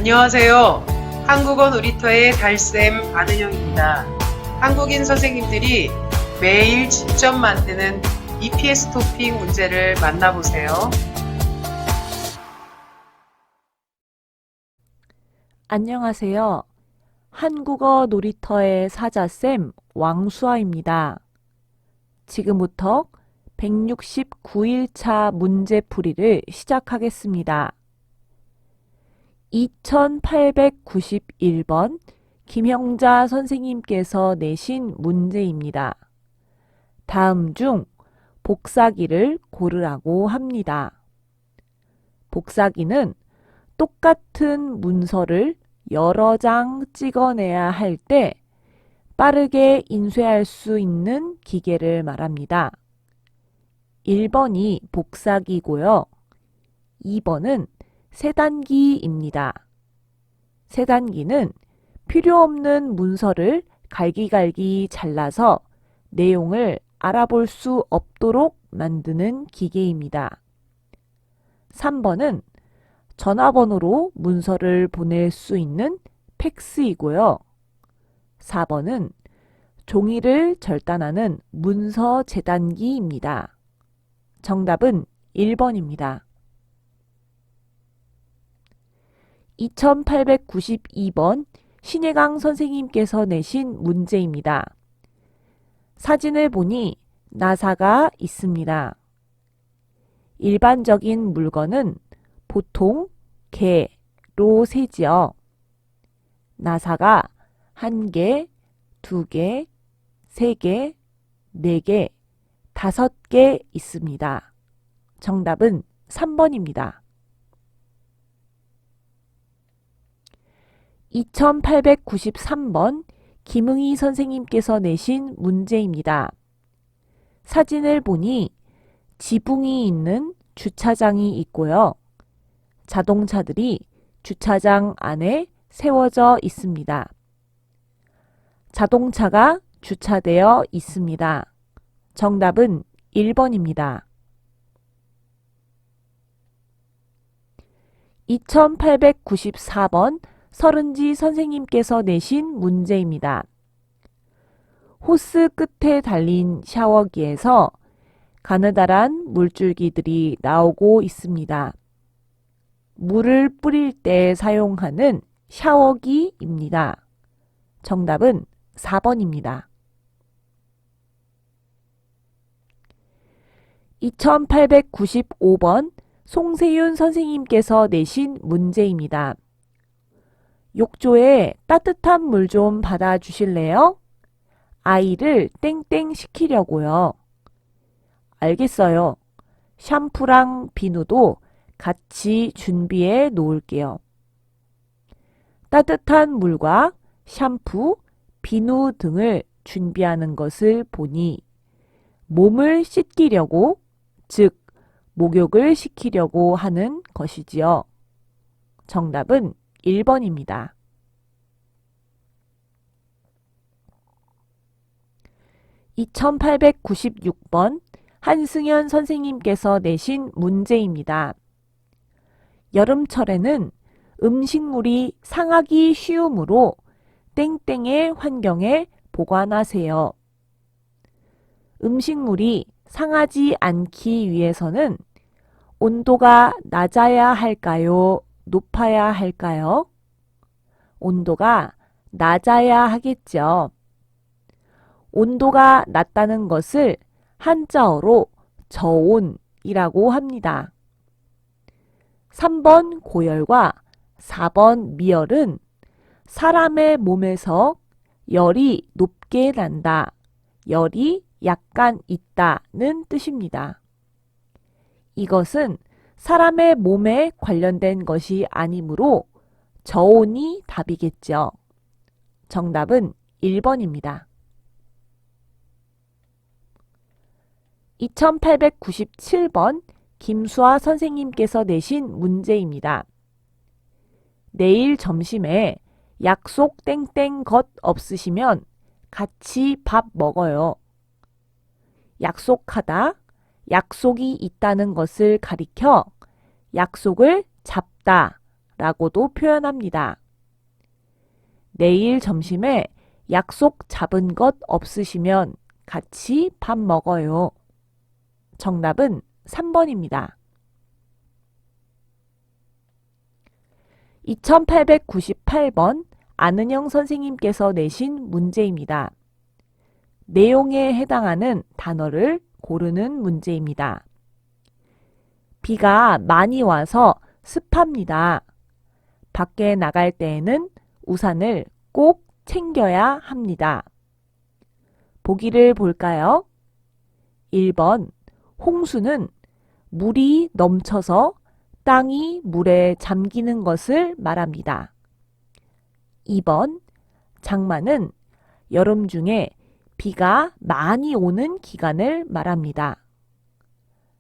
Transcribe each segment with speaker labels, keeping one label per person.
Speaker 1: 안녕하세요. 한국어 놀이터의 달쌤 안은영입니다. 한국인 선생님들이 매일 직접 만드는 EPS 토픽 문제를 만나보세요.
Speaker 2: 안녕하세요. 한국어 놀이터의 사자쌤 왕수아입니다. 지금부터 169일차 문제풀이를 시작하겠습니다. 2891번 김형자 선생님께서 내신 문제입니다. 다음 중 복사기를 고르라고 합니다. 복사기는 똑같은 문서를 여러 장 찍어내야 할 때 빠르게 인쇄할 수 있는 기계를 말합니다. 1번이 복사기고요. 2번은 세단기입니다. 세단기는 필요 없는 문서를 갈기갈기 잘라서 내용을 알아볼 수 없도록 만드는 기계입니다. 3번은 전화번호로 문서를 보낼 수 있는 팩스이고요. 4번은 종이를 절단하는 문서 재단기입니다. 정답은 1번입니다. 2892번 신혜강 선생님께서 내신 문제입니다. 사진을 보니 나사가 있습니다. 일반적인 물건은 보통 개로 세지요. 나사가 1개, 2개, 3개, 4개, 5개 있습니다. 정답은 3번입니다. 2893번 김응희 선생님께서 내신 문제입니다. 사진을 보니 지붕이 있는 주차장이 있고요. 자동차들이 주차장 안에 세워져 있습니다. 자동차가 주차되어 있습니다. 정답은 1번입니다. 2894번 서른지 선생님께서 내신 문제입니다. 호스 끝에 달린 샤워기에서 가느다란 물줄기들이 나오고 있습니다. 물을 뿌릴 때 사용하는 샤워기입니다. 정답은 4번입니다. 2895번 송세윤 선생님께서 내신 문제입니다. 욕조에 따뜻한 물 좀 받아 주실래요? 아이를 땡땡 시키려고요. 알겠어요. 샴푸랑 비누도 같이 준비해 놓을게요. 따뜻한 물과 샴푸, 비누 등을 준비하는 것을 보니 몸을 씻기려고, 즉 목욕을 시키려고 하는 것이지요. 정답은 1번입니다. 2896번 한승현 선생님께서 내신 문제입니다. 여름철에는 음식물이 상하기 쉬우므로 땡땡의 환경에 보관하세요. 음식물이 상하지 않기 위해서는 온도가 낮아야 할까요? 높아야 할까요? 온도가 낮아야 하겠죠. 온도가 낮다는 것을 한자어로 저온이라고 합니다. 3번 고열과 4번 미열은 사람의 몸에서 열이 높게 난다, 열이 약간 있다는 뜻입니다. 이것은 사람의 몸에 관련된 것이 아니므로 저온이 답이겠죠. 정답은 1번입니다. 2897번 김수아 선생님께서 내신 문제입니다. 내일 점심에 약속 땡땡 것 없으시면 같이 밥 먹어요. 약속하다, 약속이 있다는 것을 가리켜 약속을 잡다 라고도 표현합니다. 내일 점심에 약속 잡은 것 없으시면 같이 밥 먹어요. 정답은 3번입니다. 2898번 안은영 선생님께서 내신 문제입니다. 내용에 해당하는 단어를 고르는 문제입니다. 비가 많이 와서 습합니다. 밖에 나갈 때에는 우산을 꼭 챙겨야 합니다. 보기를 볼까요? 1번 홍수는 물이 넘쳐서 땅이 물에 잠기는 것을 말합니다. 2번 장마는 여름 중에 비가 많이 오는 기간을 말합니다.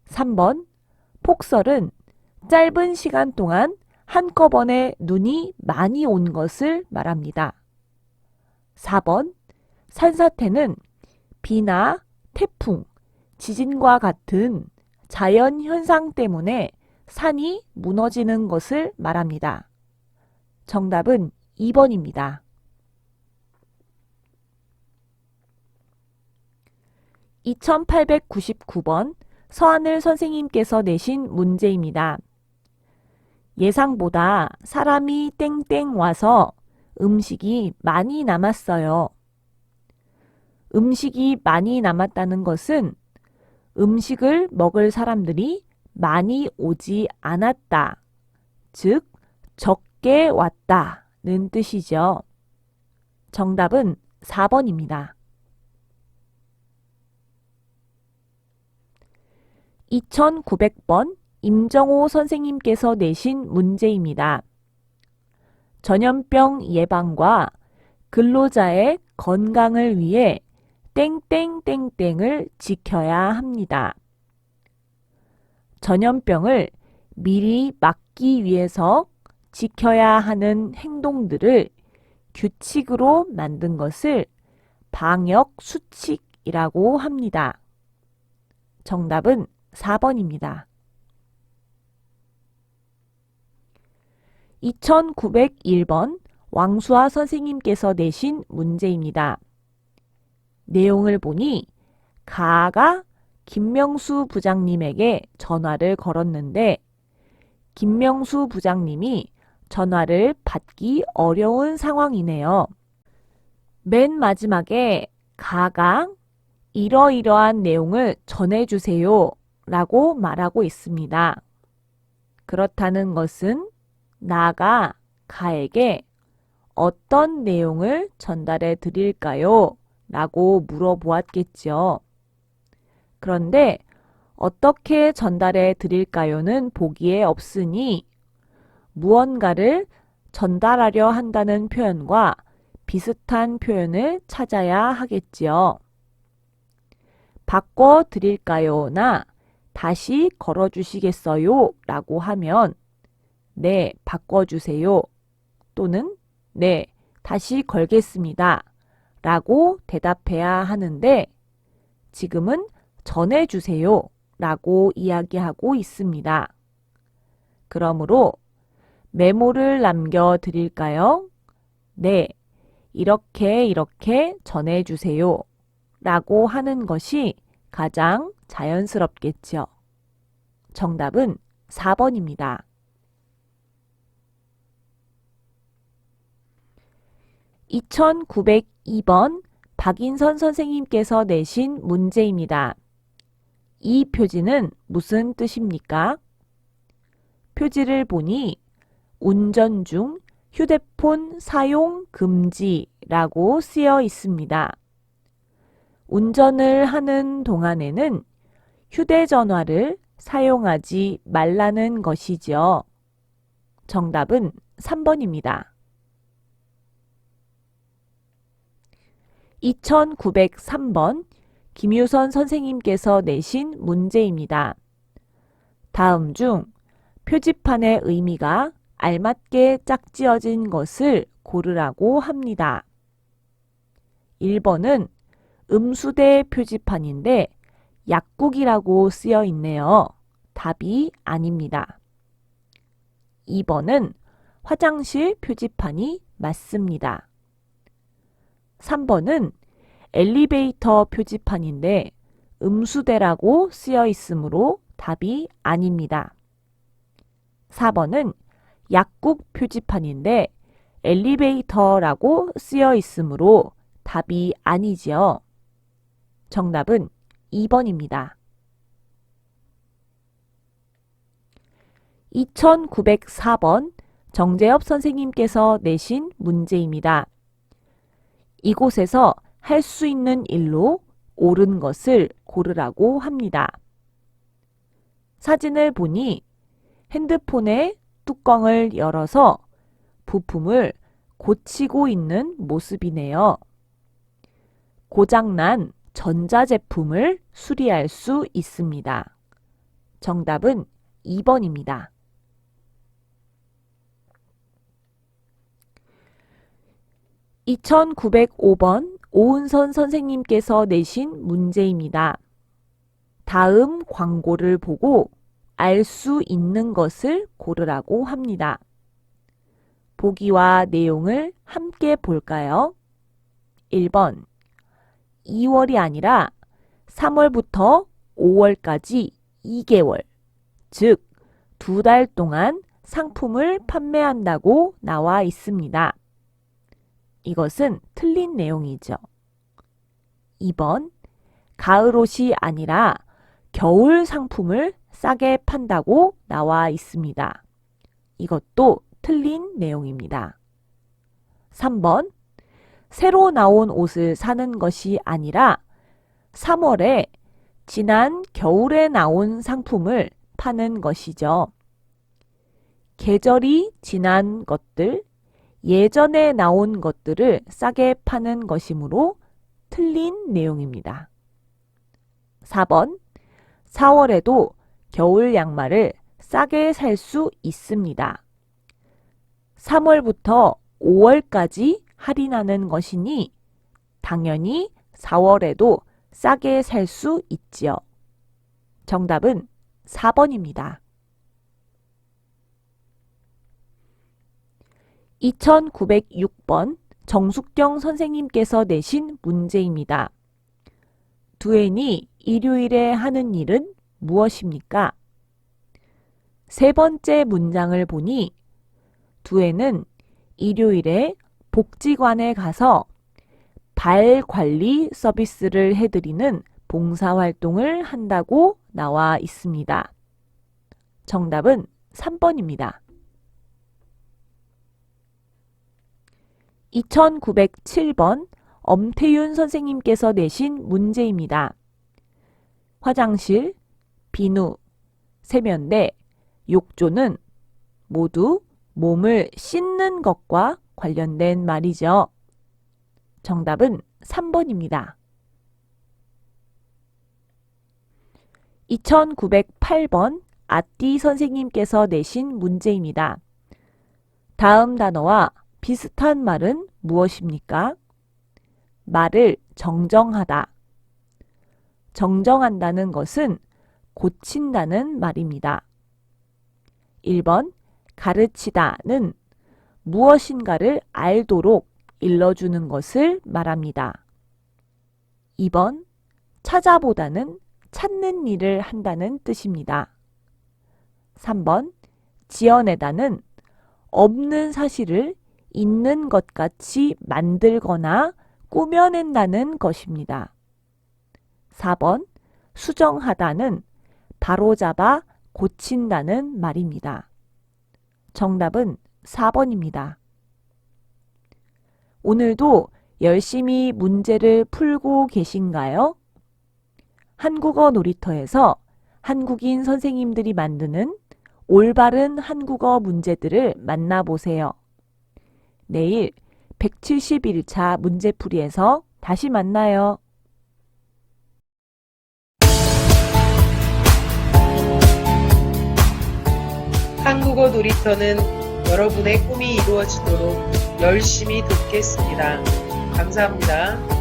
Speaker 2: 3번 폭설은 짧은 시간 동안 한꺼번에 눈이 많이 온 것을 말합니다. 4번 산사태는 비나 태풍, 지진과 같은 자연 현상 때문에 산이 무너지는 것을 말합니다. 정답은 2번입니다. 2899번 서하늘 선생님께서 내신 문제입니다. 예상보다 사람이 땡땡 와서 음식이 많이 남았어요. 음식이 많이 남았다는 것은 음식을 먹을 사람들이 많이 오지 않았다, 즉 적게 왔다는 뜻이죠. 정답은 4번입니다. 2900번 임정호 선생님께서 내신 문제입니다. 전염병 예방과 근로자의 건강을 위해 땡땡땡땡을 지켜야 합니다. 전염병을 미리 막기 위해서 지켜야 하는 행동들을 규칙으로 만든 것을 방역 수칙이라고 합니다. 정답은 4번입니다. 2901번 왕수아 선생님께서 내신 문제입니다. 내용을 보니 가아가 김명수 부장님에게 전화를 걸었는데 김명수 부장님이 전화를 받기 어려운 상황이네요. 맨 마지막에 가아가 이러이러한 내용을 전해주세요 라고 말하고 있습니다. 그렇다는 것은 나가 가에게 어떤 내용을 전달해 드릴까요? 라고 물어보았겠죠. 그런데 어떻게 전달해 드릴까요는 보기에 없으니 무언가를 전달하려 한다는 표현과 비슷한 표현을 찾아야 하겠지요. 바꿔 드릴까요나 다시 걸어주시겠어요? 라고 하면 네, 바꿔주세요. 또는 네, 다시 걸겠습니다. 라고 대답해야 하는데 지금은 전해주세요. 라고 이야기하고 있습니다. 그러므로 메모를 남겨드릴까요? 네, 이렇게 전해주세요. 라고 하는 것이 가장 자연스럽겠죠. 정답은 4번입니다. 2902번 박인선 선생님께서 내신 문제입니다. 이 표지는 무슨 뜻입니까? 표지를 보니 운전 중 휴대폰 사용 금지라고 쓰여 있습니다. 운전을 하는 동안에는 휴대전화를 사용하지 말라는 것이죠. 정답은 3번입니다. 2903번 김유선 선생님께서 내신 문제입니다. 다음 중 표지판의 의미가 알맞게 짝지어진 것을 고르라고 합니다. 1번은 음수대 표지판인데 약국이라고 쓰여 있네요. 답이 아닙니다. 2번은 화장실 표지판이 맞습니다. 3번은 엘리베이터 표지판인데 음수대라고 쓰여 있으므로 답이 아닙니다. 4번은 약국 표지판인데 엘리베이터라고 쓰여 있으므로 답이 아니지요. 정답은 2번입니다. 2904번 정재엽 선생님께서 내신 문제입니다. 이곳에서 할 수 있는 일로 옳은 것을 고르라고 합니다. 사진을 보니 핸드폰의 뚜껑을 열어서 부품을 고치고 있는 모습이네요. 고장난 전자제품을 수리할 수 있습니다. 정답은 2번입니다. 2905번 오은선 선생님께서 내신 문제입니다. 다음 광고를 보고 알 수 있는 것을 고르라고 합니다. 보기와 내용을 함께 볼까요? 1번 2월이 아니라 3월부터 5월까지 2개월, 즉 2달 동안 상품을 판매한다고 나와 있습니다. 이것은 틀린 내용이죠. 2번 가을옷이 아니라 겨울 상품을 싸게 판다고 나와 있습니다. 이것도 틀린 내용입니다. 3번 새로 나온 옷을 사는 것이 아니라 3월에 지난 겨울에 나온 상품을 파는 것이죠. 계절이 지난 것들, 예전에 나온 것들을 싸게 파는 것이므로 틀린 내용입니다. 4번 4월에도 겨울 양말을 싸게 살 수 있습니다. 3월부터 5월까지 할인하는 것이니 당연히 4월에도 싸게 살 수 있지요. 정답은 4번입니다. 2906번 정숙경 선생님께서 내신 문제입니다. 두엔이 일요일에 하는 일은 무엇입니까? 세 번째 문장을 보니 두엔은 일요일에 복지관에 가서 발 관리 서비스를 해드리는 봉사활동을 한다고 나와 있습니다. 정답은 3번입니다. 2907번 엄태윤 선생님께서 내신 문제입니다. 화장실, 비누, 세면대, 욕조는 모두 몸을 씻는 것과 관련된 말이죠. 정답은 3번입니다. 2908번 아띠 선생님께서 내신 문제입니다. 다음 단어와 비슷한 말은 무엇입니까? 말을 정정하다. 정정한다는 것은 고친다는 말입니다. 1번 가르치다는 무엇인가를 알도록 일러주는 것을 말합니다. 2번 찾아보다는 찾는 일을 한다는 뜻입니다. 3번 지어내다는 없는 사실을 있는 것 같이 만들거나 꾸며낸다는 것입니다. 4번 수정하다는 바로잡아 고친다는 말입니다. 정답은 4번입니다. 오늘도 열심히 문제를 풀고 계신가요? 한국어 놀이터에서 한국인 선생님들이 만드는 올바른 한국어 문제들을 만나보세요. 내일 171차 문제풀이에서 다시 만나요.
Speaker 1: 한국어 놀이터는 여러분의 꿈이 이루어지도록 열심히 돕겠습니다. 감사합니다.